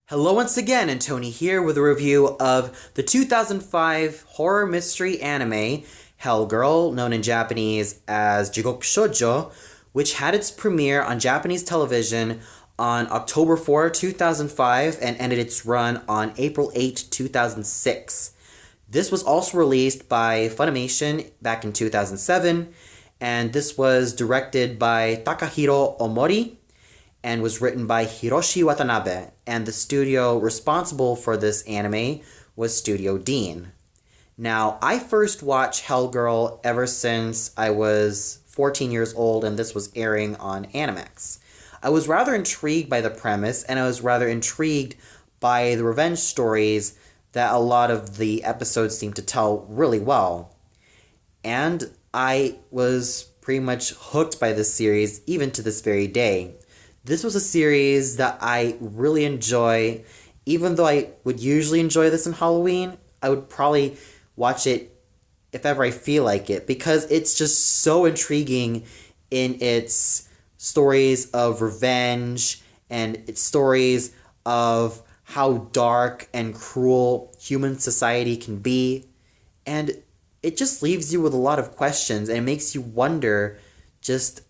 Hello once again, and Tony here with a review of the 2005 horror mystery anime Hell Girl, known in Japanese as Jigoku Shoujo, which had its premiere on Japanese television on October 4, 2005 and ended its run on April 8, 2006. This was also released by Funimation back in 2007, and this was directed by Takahiro Omori and was written by Hiroshi Watanabe, and the studio responsible for this anime was Studio Dean. Now, I first watched Hell Girl ever since I was 14 years old, and this was airing on Animax. I was rather intrigued by the premise, and I was rather intrigued by the revenge stories that a lot of the episodes seem to tell really well. And I was pretty much hooked by this series, even to this very day. This was a series that I really enjoy. Even though I would usually enjoy this in Halloween, I would probably watch it if ever I feel like it, because it's just so intriguing in its stories of revenge and its stories of how dark and cruel human society can be. And it just leaves you with a lot of questions, and it makes you wonder just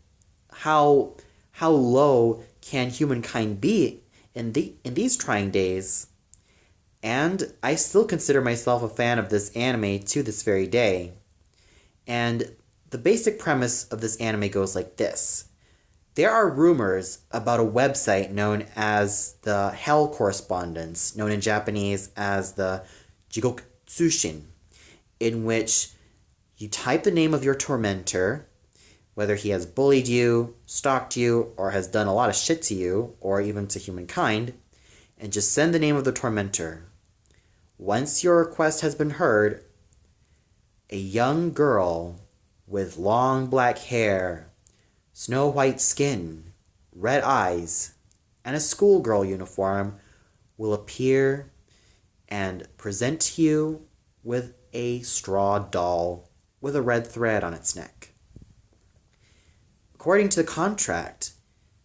how low can humankind be in these trying days? And I still consider myself a fan of this anime to this very day. And the basic premise of this anime goes like this. There are rumors about a website known as the Hell Correspondence, known in Japanese as the Jigoku Tsushin, in which you type the name of your tormentor, whether he has bullied you, stalked you, or has done a lot of shit to you, or even to humankind, and just send the name of the tormentor. Once your request has been heard, a young girl with long black hair, snow white skin, red eyes, and a schoolgirl uniform will appear and present to you with a straw doll with a red thread on its neck. According to the contract,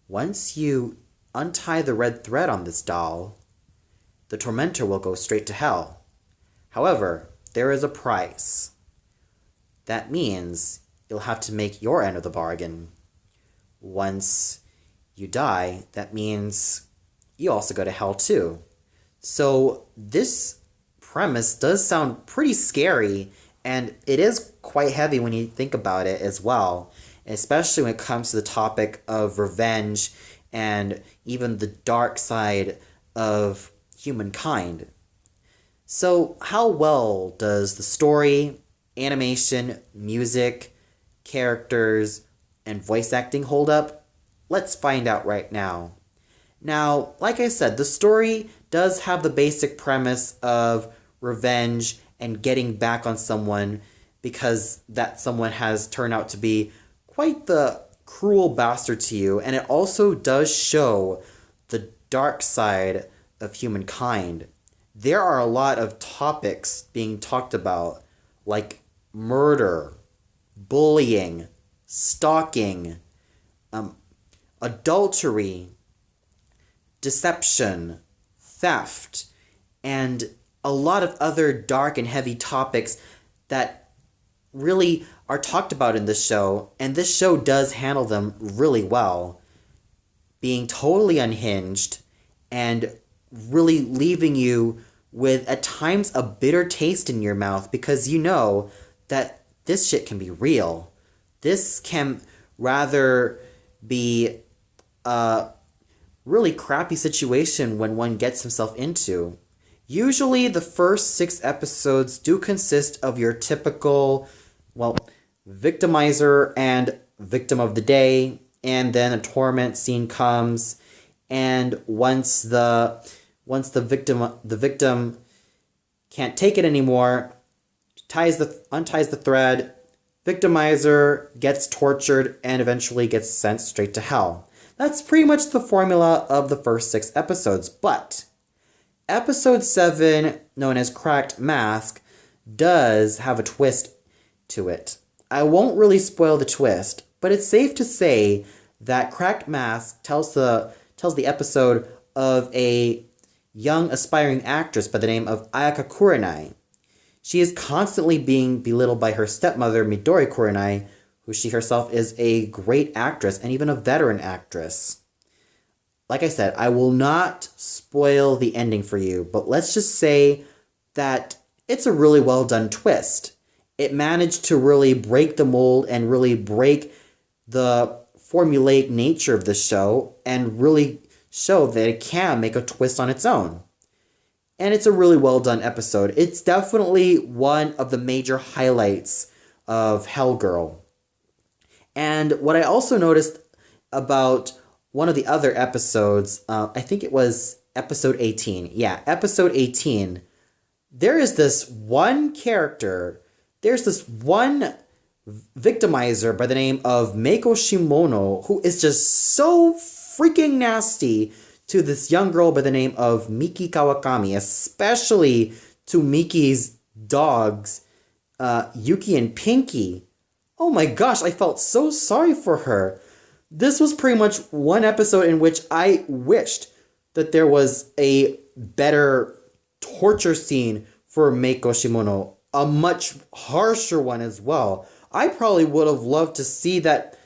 once you untie the red thread on this doll, the tormentor will go straight to hell. However, there is a price. That means you'll have to make your end of the bargain. Once you die, that means you also go to hell too. So this premise does sound pretty scary, and it is quite heavy when you think about it as well, especially when it comes to the topic of revenge and even the dark side of humankind. So how well does the story, animation, music, characters, and voice acting hold up? Let's find out right now. Now, like I said, the story does have the basic premise of revenge and getting back on someone because that someone has turned out to be quite the cruel bastard to you, and it also does show the dark side of humankind. There are a lot of topics being talked about, like murder, bullying, stalking, adultery, deception, theft, and a lot of other dark and heavy topics that really are talked about in this show, and this show does handle them really well, being totally unhinged and really leaving you with, at times, a bitter taste in your mouth, because you know that this shit can be real. This can rather be a really crappy situation when one gets himself into. Usually the first 6 episodes do consist of your typical, victimizer and victim of the day, and then a torment scene comes, and once the victim can't take it anymore, unties the thread, victimizer gets tortured and eventually gets sent straight to hell. That's pretty much the formula of the first 6 episodes, but episode 7, known as Cracked Mask, does have a twist to it. I won't really spoil the twist, but it's safe to say that Cracked Mask tells the episode of a young aspiring actress by the name of Ayaka Kurenai. She is constantly being belittled by her stepmother, Midori Kurenai, who she herself is a great actress and even a veteran actress. Like I said, I will not spoil the ending for you, but let's just say that it's a really well done twist. It managed to really break the mold and really break the formulaic nature of the show and really show that it can make a twist on its own. And it's a really well done episode. It's definitely one of the major highlights of Hellgirl. And what I also noticed about one of the other episodes, I think it was episode 18. Yeah, episode 18. There is this one character, there's this one victimizer by the name of Meiko Shimono who is just so freaking nasty to this young girl by the name of Miki Kawakami, especially to Miki's dogs, Yuki and Pinky. Oh my gosh, I felt so sorry for her. This was pretty much one episode in which I wished that there was a better torture scene for Meiko Shimono, a much harsher one as well. I probably would have loved to see that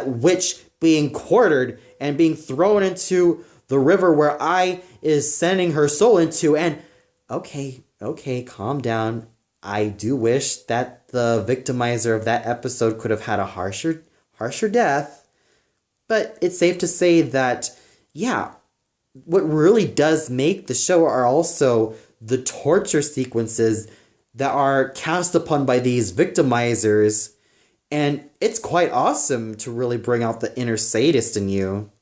witch being quartered and being thrown into the river where Ai is sending her soul into. And okay, calm down. I do wish that the victimizer of that episode could have had a harsher death. But it's safe to say that, yeah, what really does make the show are also the torture sequences that are cast upon by these victimizers. And it's quite awesome to really bring out the inner sadist in you.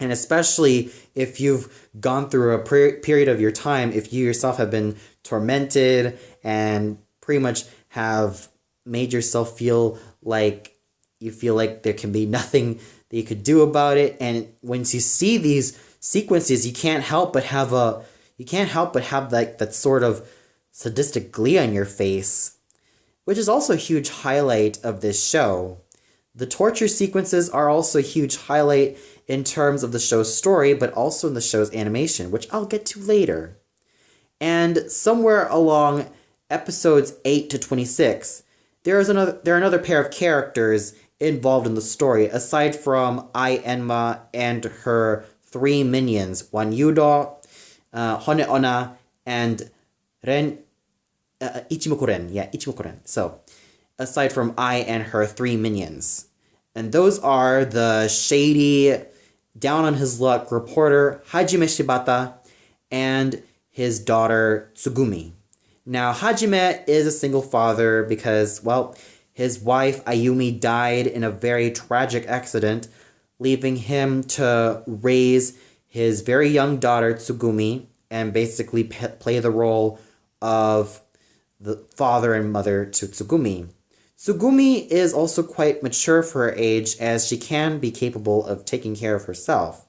And especially if you've gone through a period of your time, if you yourself have been tormented and pretty much have made yourself feel like there can be nothing that you could do about it. And once you see these sequences, you can't help but have like that sort of sadistic glee on your face, which is also a huge highlight of this show. The torture sequences are also a huge highlight in terms of the show's story, but also in the show's animation, which I'll get to later. And somewhere along episodes 8 to 26, there are another pair of characters involved in the story, aside from Enma and her 3 minions, Wanyudo, Honeona, and Ichimoku-ren. Yeah, Ichimoku-ren. So, aside from Ai and her 3 minions. And those are the shady, down-on-his-luck reporter Hijima Shibata and his daughter Tsugumi. Now, Hajime is a single father because, well, his wife Ayumi died in a very tragic accident, leaving him to raise his very young daughter Tsugumi and basically play the role of the father and mother to Tsugumi. Tsugumi is also quite mature for her age, as she can be capable of taking care of herself.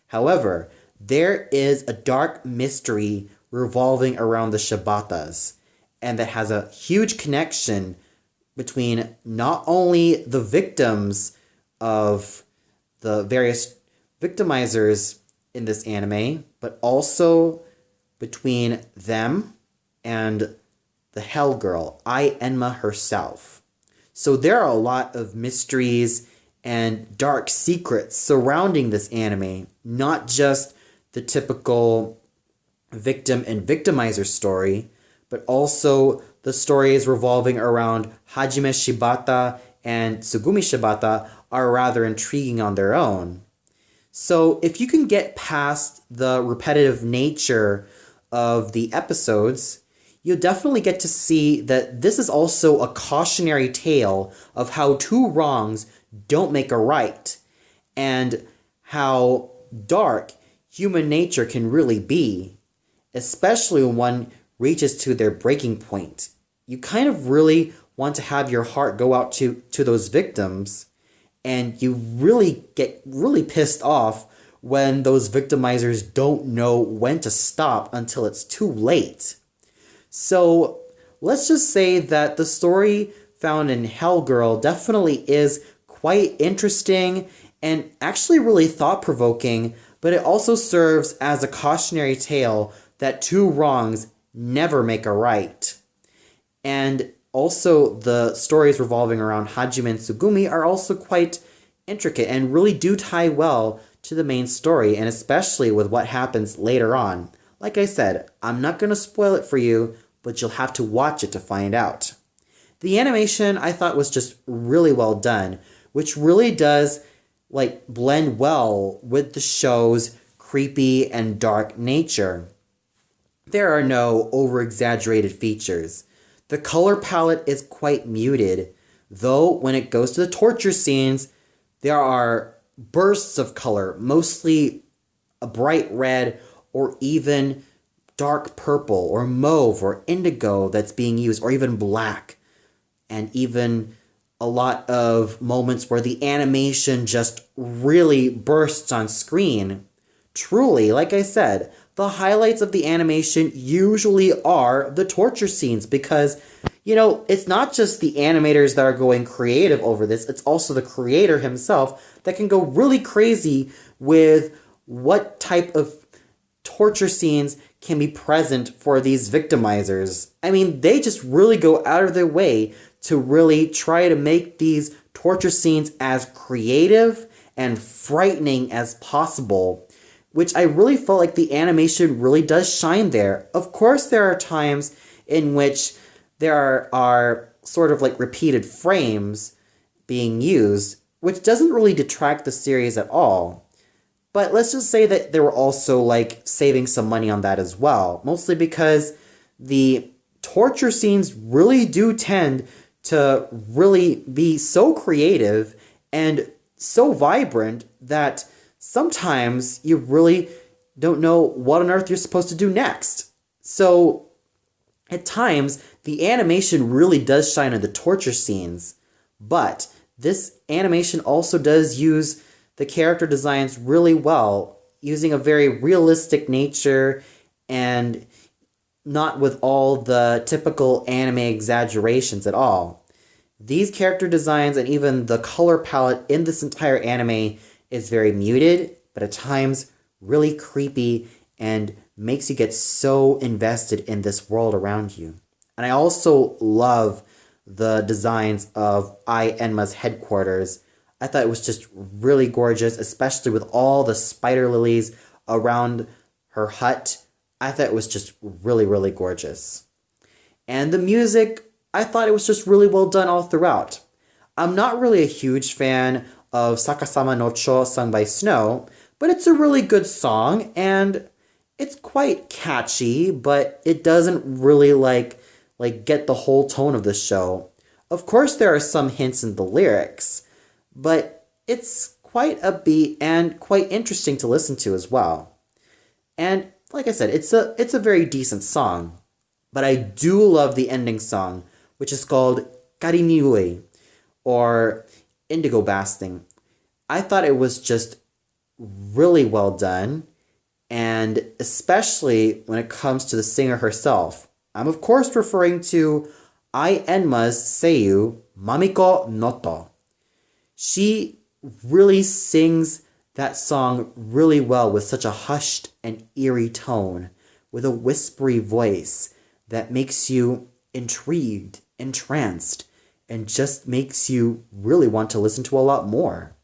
However, there is a dark mystery revolving around the Shibatas, and that has a huge connection between not only the victims of the various victimizers in this anime, but also between them and the Hell Girl, Enma herself. So there are a lot of mysteries and dark secrets surrounding this anime, not just the typical victim and victimizer story, but also the stories revolving around Hajime Shibata and Tsugumi Shibata are rather intriguing on their own. So if you can get past the repetitive nature of the episodes, you'll definitely get to see that this is also a cautionary tale of how 2 wrongs don't make a right, and how dark human nature can really be, especially when one reaches to their breaking point. You kind of really want to have your heart go out to those victims, and you really get really pissed off when those victimizers don't know when to stop until it's too late. So let's just say that the story found in Hellgirl definitely is quite interesting and actually really thought-provoking, but it also serves as a cautionary tale that two wrongs never make a right. And also, the stories revolving around Hajime and Tsugumi are also quite intricate and really do tie well to the main story, and especially with what happens later on. Like I said, I'm not going to spoil it for you, but you'll have to watch it to find out. The animation I thought was just really well done, which really does blend well with the show's creepy and dark nature. There are no over-exaggerated features. The color palette is quite muted, though when it goes to the torture scenes, there are bursts of color, mostly a bright red or even dark purple or mauve or indigo that's being used, or even black. And even a lot of moments where the animation just really bursts on screen. Truly, like I said, the highlights of the animation usually are the torture scenes because, it's not just the animators that are going creative over this, it's also the creator himself that can go really crazy with what type of torture scenes can be present for these victimizers. I mean, they just really go out of their way to really try to make these torture scenes as creative and frightening as possible, which I really felt like the animation really does shine there. Of course, there are times in which there are sort of repeated frames being used, which doesn't really detract the series at all. But let's just say that they were also saving some money on that as well, mostly because the torture scenes really do tend to really be so creative and so vibrant that sometimes you really don't know what on earth you're supposed to do next. So at times, the animation really does shine on the torture scenes, but this animation also does use the character designs really well, using a very realistic nature and not with all the typical anime exaggerations at all. These character designs and even the color palette in this entire anime is very muted, but at times really creepy and makes you get so invested in this world around you. And I also love the designs of Enma's headquarters. I thought it was just really gorgeous, especially with all the spider lilies around her hut. I thought it was just really, really gorgeous. And the music, I thought it was just really well done all throughout. I'm not really a huge fan of Sakasama no Cho sung by Snow, but it's a really good song, and it's quite catchy, but it doesn't really get the whole tone of the show. Of course, there are some hints in the lyrics, but it's quite upbeat and quite interesting to listen to as well. And like I said, it's a very decent song, but I do love the ending song, which is called Karimiue, or Indigo Basting. I thought it was just really well done, and especially when it comes to the singer herself. I'm of course referring to Enma's seiyu, Mamiko Noto. She really sings that song really well with such a hushed and eerie tone, with a whispery voice that makes you intrigued, entranced, and just makes you really want to listen to a lot more.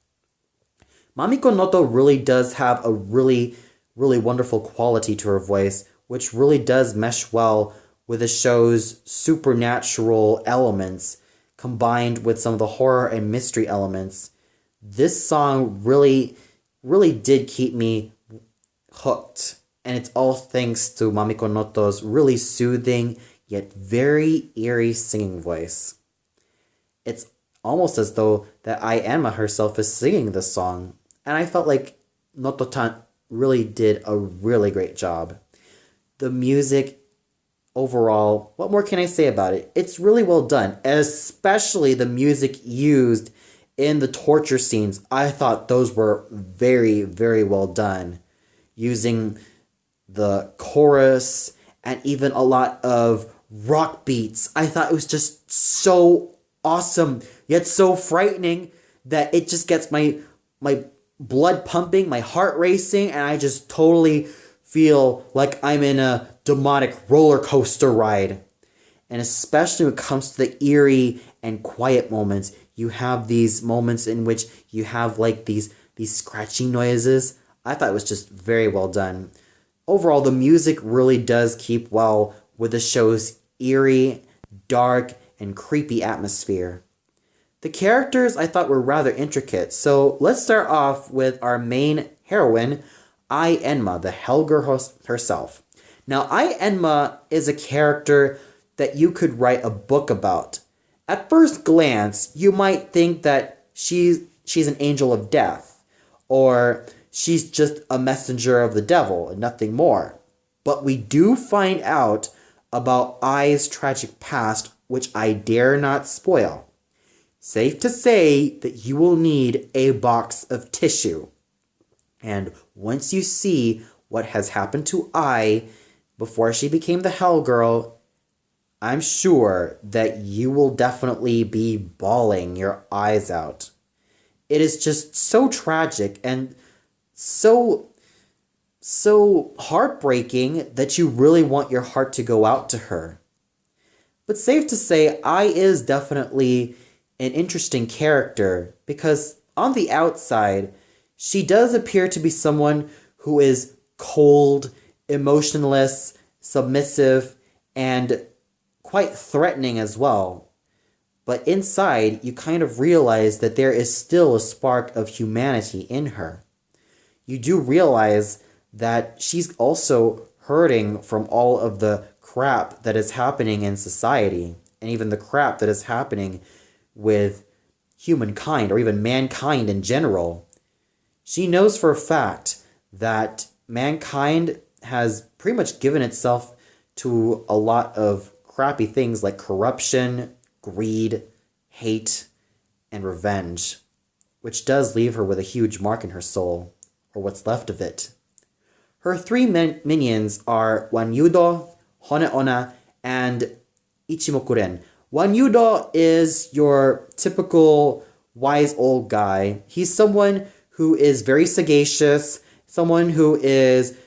Mamiko Noto really does have a really, really wonderful quality to her voice, which really does mesh well with the show's supernatural elements combined with some of the horror and mystery elements. This song really, really did keep me hooked, and it's all thanks to Mamiko Noto's really soothing yet very eerie singing voice. It's almost as though that Enma herself is singing this song, and I felt like Noto-tan really did a really great job. The music overall, what more can I say about it? It's really well done, especially the music used in the torture scenes. I thought those were very, very well done, using the chorus and even a lot of rock beats. I thought it was just so awesome, yet so frightening that it just gets my blood pumping, my heart racing, and I just totally feel like I'm in a demonic roller coaster ride. And especially when it comes to the eerie and quiet moments, you have these moments in which you have like these scratching noises. I thought it was just very well done. Overall, the music really does keep well with the show's eerie, dark, and creepy atmosphere. The characters I thought were rather intricate, so let's start off with our main heroine, Enma, the Hellgirl herself. Now, Enma is a character that you could write a book about. At first glance, you might think that she's an angel of death, or she's just a messenger of the devil and nothing more. But we do find out about Ai's tragic past, which I dare not spoil. Safe to say that you will need a box of tissue. And once you see what has happened to Ai before she became the Hell Girl, I'm sure that you will definitely be bawling your eyes out. It is just so tragic and so heartbreaking that you really want your heart to go out to her. But safe to say, Ai is definitely an interesting character because on the outside, she does appear to be someone who is cold, emotionless, submissive, and quite threatening as well. But inside, you kind of realize that there is still a spark of humanity in her. You do realize that she's also hurting from all of the crap that is happening in society, and even the crap that is happening with humankind, or even mankind in general. She knows for a fact that mankind has pretty much given itself to a lot of crappy things like corruption, greed, hate, and revenge, which does leave her with a huge mark in her soul, or what's left of it. Her three minions are Wanyudo, Honeona, and Ichimokuren. Wanyudo is your typical wise old guy. He's someone who is very sagacious, someone who is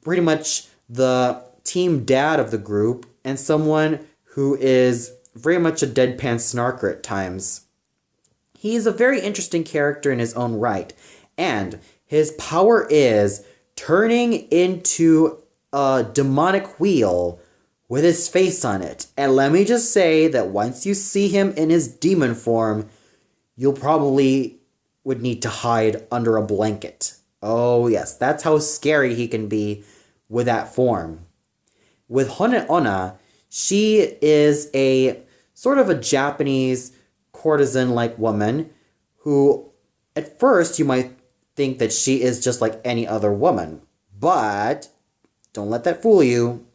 pretty much the team dad of the group, and someone who is very much a deadpan snarker at times. He is a very interesting character in his own right, and his power is turning into a demonic wheel with his face on it. And let me just say that once you see him in his demon form, you'll probably would need to hide under a blanket. Oh yes, that's how scary he can be with that form. With Honeona, she is a sort of a Japanese courtesan-like woman who at first you might think that she is just like any other woman. But don't let that fool you.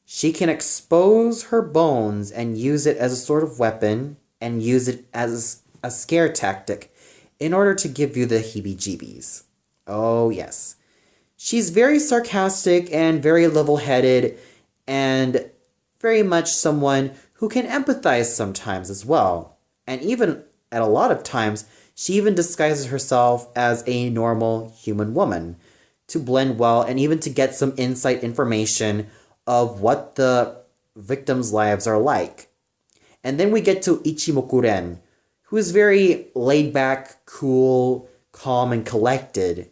She can expose her bones and use it as a sort of weapon and use it as a scare tactic in order to give you the heebie-jeebies. Oh, yes. She's very sarcastic and very level-headed and very much someone who can empathize sometimes as well. And even at a lot of times, she even disguises herself as a normal human woman to blend well and even to get some insight information of what the victims' lives are like. And then we get to Ichimokuren, who is very laid back, cool, calm, and collected.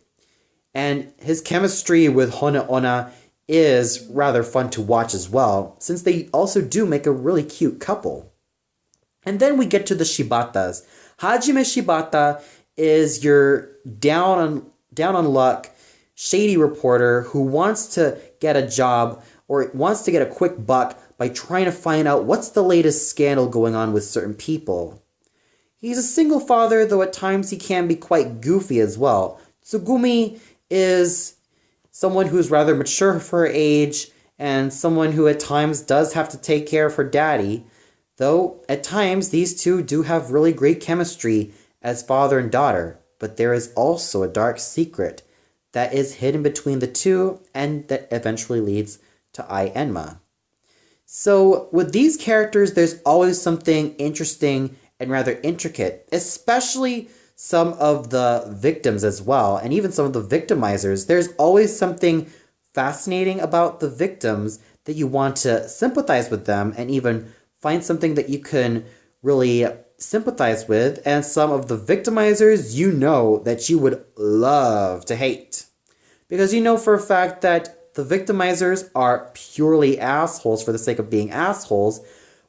And his chemistry with Honeona is rather fun to watch as well, since they also do make a really cute couple. And then we get to the Shibatas. Hijima Shibata is your down on luck, shady reporter who wants to get a job or wants to get a quick buck by trying to find out what's the latest scandal going on with certain people. He's a single father, though at times he can be quite goofy as well. Tsugumi is someone who's rather mature for her age and someone who at times does have to take care of her daddy, though at times these two do have really great chemistry as father and daughter. But there is also a dark secret that is hidden between the two and that eventually leads to Enma. So with these characters, there's always something interesting and rather intricate, especially some of the victims as well, and even some of the victimizers. There's always something fascinating about the victims that you want to sympathize with them and even find something that you can really sympathize with, and some of the victimizers you know that you would love to hate. Because you know for a fact that the victimizers are purely assholes for the sake of being assholes,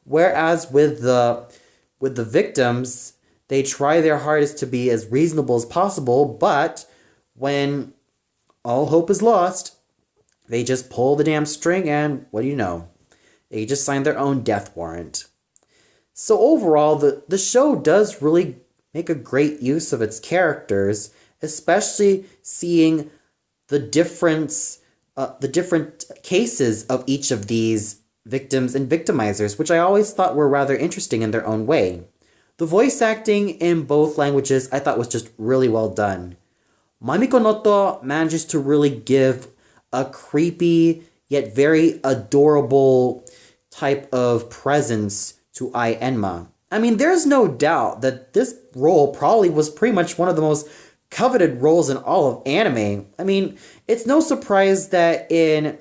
whereas with the victims, they try their hardest to be as reasonable as possible, but when all hope is lost, they just pull the damn string and what do you know? They just sign their own death warrant. So overall, the show does really make a great use of its characters, especially seeing the different cases of each of these victims and victimizers, which I always thought were rather interesting in their own way. The voice acting in both languages I thought was just really well done. Mamiko Noto manages to really give a creepy yet very adorable type of presence to Enma. I mean, there's no doubt that this role probably was pretty much one of the most coveted roles in all of anime. I mean, it's no surprise that in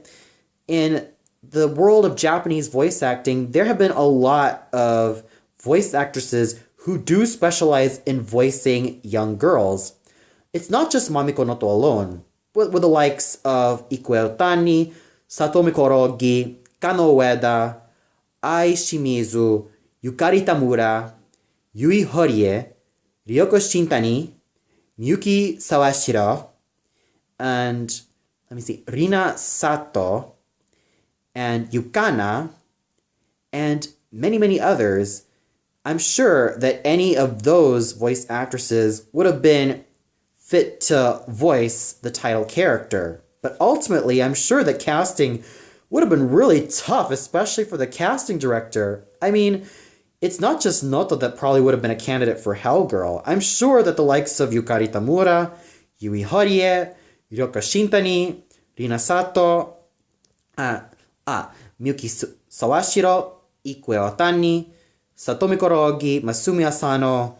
the world of Japanese voice acting, there have been a lot of voice actresses who do specialize in voicing young girls. It's not just Mamiko Noto alone, with the likes of Ikue Otani, Satomi Korogi, Kano Ueda, Ai Shimizu, Yukari Tamura, Yui Horie, Ryoko Shintani, Miyuki Sawashiro, and Rina Sato, and Yukana, and many, many others. I'm sure that any of those voice actresses would have been fit to voice the title character. But ultimately, I'm sure that casting would have been really tough, especially for the casting director. I mean, it's not just Noto that probably would have been a candidate for Hellgirl. I'm sure that the likes of Yukari Tamura, Yui Horie, Ryoko Shintani, Rina Sato, Miyuki Sawashiro, Ikue Otani, Satomi Korogi, Masumi Asano,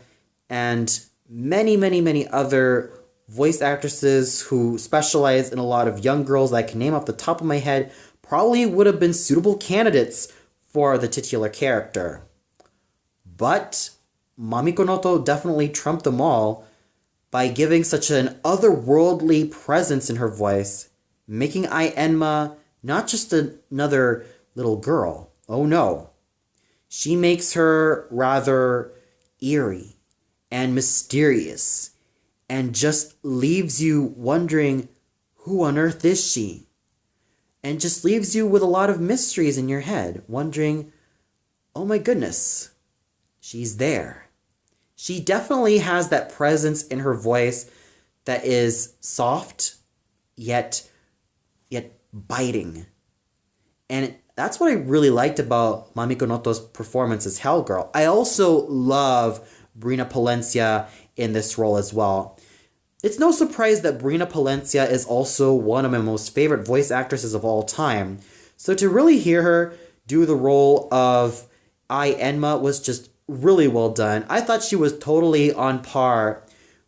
and many, many, many other voice actresses who specialize in a lot of young girls that I can name off the top of my head probably would have been suitable candidates for the titular character. But Mamiko Noto definitely trumped them all by giving such an otherworldly presence in her voice, making Enma not just another little girl. Oh no. She makes her rather eerie and mysterious and just leaves you wondering, who on earth is she? And just leaves you with a lot of mysteries in your head, wondering, oh my goodness, she's there. She definitely has that presence in her voice that is soft, yet biting. And that's what I really liked about Mamiko Noto's performance as Hellgirl. I also love Brina Palencia in this role as well. It's no surprise that Brina Palencia is also one of my most favorite voice actresses of all time. So to really hear her do the role of Enma was just really well done. I thought she was totally on par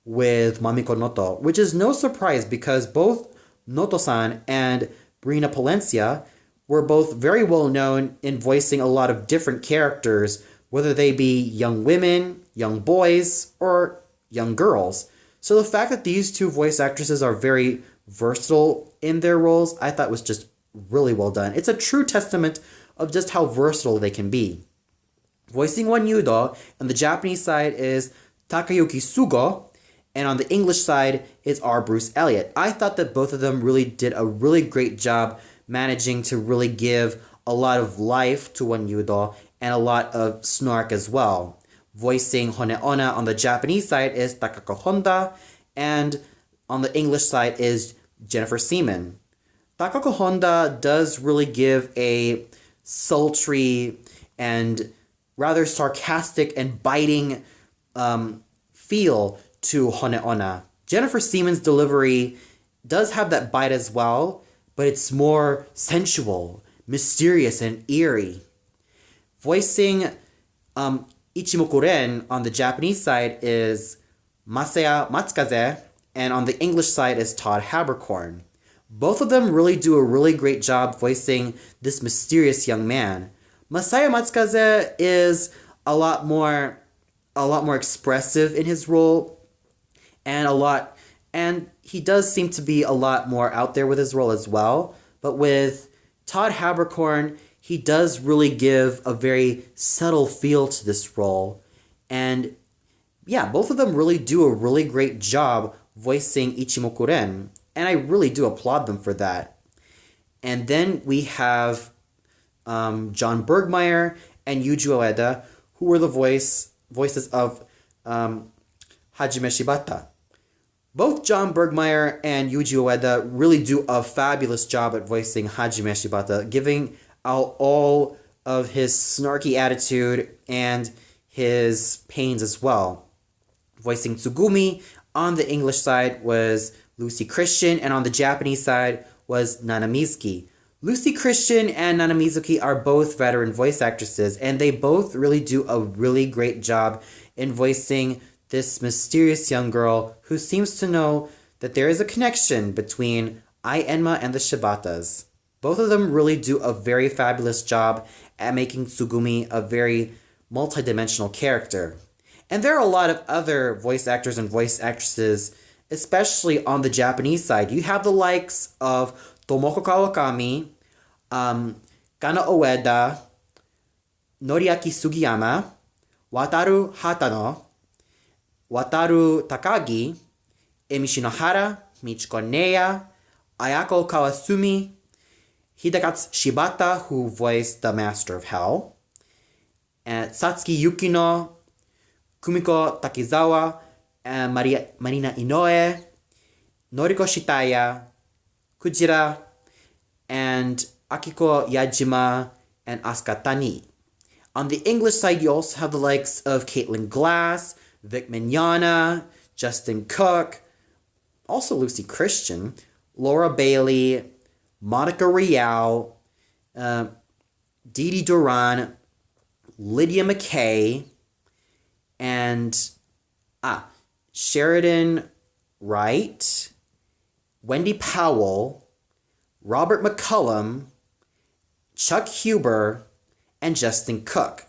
with Mamiko Noto, which is no surprise because both Noto-san and Brina Palencia were both very well known in voicing a lot of different characters, whether they be young women, young boys, or young girls. So the fact that these two voice actresses are very versatile in their roles, I thought was just really well done. It's a true testament of just how versatile they can be. Voicing Wan Yudo on the Japanese side is Takayuki Sugo, and on the English side is R. Bruce Elliott. I thought that both of them really did a really great job managing to really give a lot of life to Wan Yudo and a lot of snark as well. Voicing Honeona on the Japanese side is Takako Honda, and on the English side is Jennifer Seaman. Takako Honda does really give a sultry and rather sarcastic and biting feel to Honeona. Jennifer Seaman's delivery does have that bite as well, but it's more sensual, mysterious, and eerie. Voicing Ichimoku Ren on the Japanese side is Masaya Matsukaze, and on the English side is Todd Haberkorn. Both of them really do a really great job voicing this mysterious young man. Masaya Matsukaze is a lot more expressive in his role, and he does seem to be a lot more out there with his role as well. But with Todd Haberkorn, he does really give a very subtle feel to this role. And yeah, both of them really do a really great job voicing Ichimoku-ren, and I really do applaud them for that. And then we have John Bergmeyer and Yuji Ueda, who were the voices of Hajime Shibata. Both John Bergmeyer and Yuji Ueda really do a fabulous job at voicing Hajime Shibata, giving out all of his snarky attitude and his pains as well. Voicing Tsugumi on the English side was Lucy Christian, and on the Japanese side was Nana Mizuki. Lucy Christian and Nana Mizuki are both veteran voice actresses, and they both really do a really great job in voicing this mysterious young girl who seems to know that there is a connection between Enma and the Shibatas. Both of them really do a very fabulous job at making Tsugumi a very multidimensional character. And there are a lot of other voice actors and voice actresses, especially on the Japanese side. You have the likes of Tomoko Kawakami, Kana Ueda, Noriaki Sugiyama, Wataru Hatano, Wataru Takagi, Emi Shinohara, Michiko Neya, Ayako Kawasumi, Hidekatsu Shibata, who voiced the Master of Hell, and Satsuki Yukino, Kumiko Takizawa, and Marina Inoue, Noriko Shitaya, Kujira, and Akiko Yajima, and Asuka Tani. On the English side, you also have the likes of Caitlin Glass, Vic Mignogna, Justin Cook, also Lucy Christian, Laura Bailey, Monica Rial, Dee Dee Duran, Lydia McKay, and Sheridan Wright, Wendy Powell, Robert McCullum, Chuck Huber, and Justin Cook.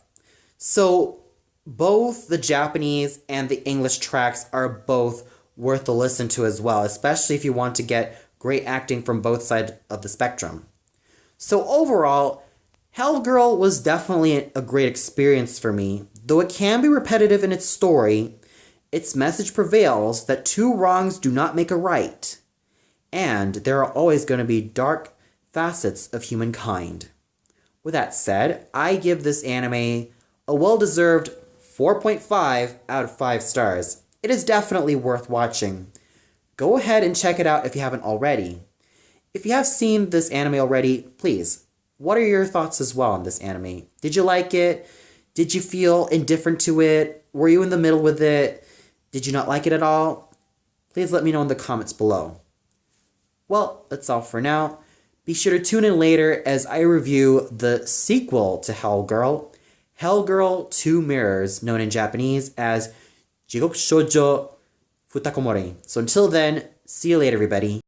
So both the Japanese and the English tracks are both worth a listen to as well, especially if you want to get great acting from both sides of the spectrum. So overall, Hell Girl was definitely a great experience for me. Though it can be repetitive in its story, its message prevails that two wrongs do not make a right, and there are always going to be dark facets of humankind. With that said, I give this anime a well-deserved 4.5 out of 5 stars. It is definitely worth watching. Go ahead and check it out if you haven't already. If you have seen this anime already, please, what are your thoughts as well on this anime? Did you like it? Did you feel indifferent to it? Were you in the middle with it? Did you not like it at all? Please let me know in the comments below. Well, that's all for now. Be sure to tune in later as I review the sequel to Hell Girl, Hell Girl 2 Mirrors, known in Japanese as Jigoku Shoujo Futakomori. So until then, see you later, everybody.